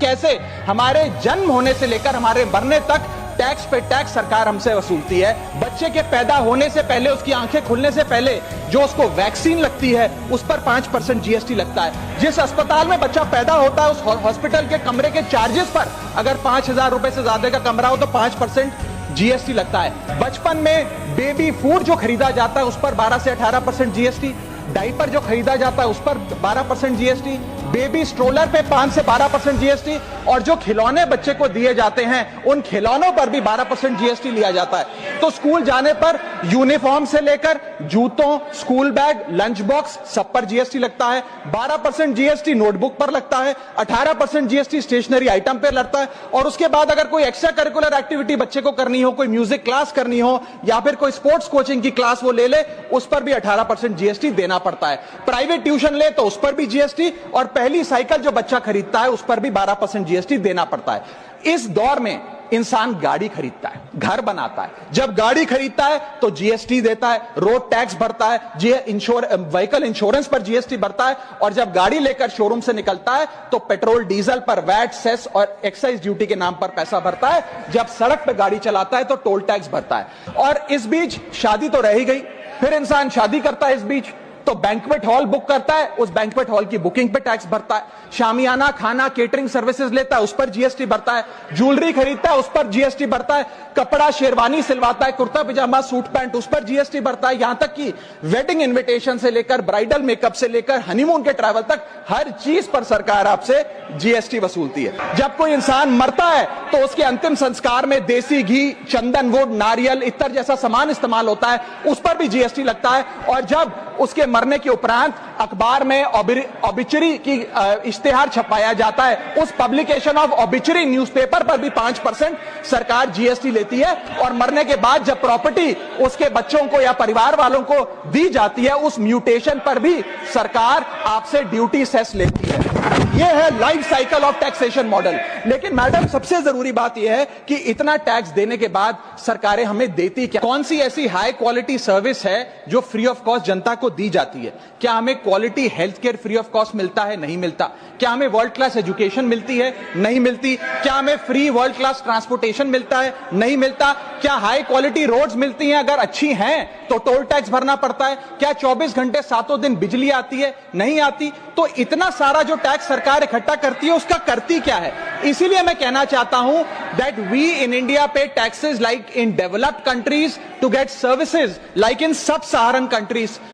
कैसे हमारे जन्म होने से लेकर हमारे मरने तक टैक्स पे टैक्स सरकार हमसे वसूलती है। बच्चे के पैदा होने से पहले, उसकी आंखें खुलने से पहले जो उसको वैक्सीन लगती है उस पर 5% जीएसटी लगता है। जिस अस्पताल में बच्चा पैदा होता है उस हॉस्पिटल के कमरे के चार्जेस पर अगर 5,000 रुपए से ज्यादा का कमरा हो तो 5% जीएसटी लगता है। बचपन में बेबी फूड जो खरीदा जाता है उस पर 12 से 18% जीएसटी, डाइपर जो खरीदा जाता है उस पर 12% जीएसटी, बेबी स्ट्रोलर पे 5 से 12% जीएसटी, और जो खिलौने बच्चे को दिए जाते हैं उन खिलौनों पर भी 12% जीएसटी लिया जाता है। तो स्कूल जाने पर यूनिफॉर्म से लेकर जूतों, स्कूल बैग, लंच बॉक्स सब पर जीएसटी लगता है। 12% जीएसटी नोटबुक पर लगता है, 18% जीएसटी स्टेशनरी आइटम पर लगता है, और उसके बाद अगर कोई एक्स्ट्रा करिकुलर एक्टिविटी बच्चे को करनी हो, कोई म्यूजिक क्लास करनी हो या फिर कोई स्पोर्ट्स कोचिंग की क्लास वो ले उस पर भी 18% जीएसटी देना पड़ता है। प्राइवेट ट्यूशन ले तो उस पर भी जीएसटी, और पहली साइकिल जो बच्चा खरीदता है उस पर भी 12% जीएसटी देना पड़ता है। इस दौर में इंसान गाड़ी खरीदता है, घर बनाता है, जब गाड़ी खरीदता है तो जीएसटी देता है, रोड टैक्स भरता है, व्हीकल इंश्योरेंस पर जीएसटी भरता है, और जब गाड़ी लेकर शोरूम से निकलता है तो पेट्रोल डीजल पर वैट, सेस और एक्साइज ड्यूटी के नाम पर पैसा भरता है। जब सड़क पर गाड़ी चलाता है तो टोल टैक्स भरता है। और इस बीच शादी तो रह ही गई, फिर इंसान शादी करता है, इस बीच तो बैंक्वेट हॉल बुक करता है, उस बैंक्वेट हॉल की बुकिंग पे टैक्स भरता है। शामियाना, खाना, केटरिंग सर्विसेज लेता है, उस पर जीएसटी भरता है। ज्वेलरी खरीदता है, उस पर जीएसटी भरता है। कपड़ा, शेरवानी सिलवाता है, कुर्ता पजामा, सूट पैंट, उस पर जीएसटी भरता है। यहां तक कि वेडिंग इन्विटेशन से लेकर, ब्राइडल मेकअप से लेकर, हनीमून के ट्रैवल तक हर चीज पर सरकार आपसे जीएसटी वसूलती है। जब कोई इंसान मरता है तो उसके अंतिम संस्कार में देसी घी, चंदन वुड, नारियल, इत्तर जैसा सामान इस्तेमाल होता है, उस पर भी जीएसटी लगता है। और जब उसके मरने के उपरांत अखबार में ऑबिचरी की इश्तेहार छपाया जाता है, उस पब्लिकेशन ऑफ ऑबिचरी न्यूज़पेपर पर भी 5% सरकार जीएसटी लेती है। और मरने के बाद जब प्रॉपर्टी उसके बच्चों को या परिवार वालों को दी जाती है, उस म्यूटेशन पर भी सरकार आपसे ड्यूटी सेस लेती है। यह है life cycle of taxation model. लेकिन मैडम, सबसे जरूरी बात यह है कि इतना टैक्स देने के बाद सरकारें हमें देती क्या? कौन सी ऐसी हाई क्वालिटी सर्विस है जो फ्री ऑफ कॉस्ट जनता को दी जाती है? क्या हमें quality health care free of cost मिलता है? नहीं मिलता। क्या हमें वर्ल्ड क्लास एजुकेशन मिलती है? नहीं मिलती। क्या हमें फ्री वर्ल्ड क्लास ट्रांसपोर्टेशन मिलता है? नहीं मिलता। क्या हाई क्वालिटी रोड्स मिलती हैं? अगर अच्छी हैं तो टोल टैक्स भरना पड़ता है। क्या 24 घंटे 7 दिन बिजली आती है? नहीं आती। तो इतना सारा जो टैक्स सरकार इकट्ठा करती है उसका करती क्या है? इसीलिए मैं कहना चाहता हूं that we in India pay taxes like in developed countries to get services like in sub Saharan countries.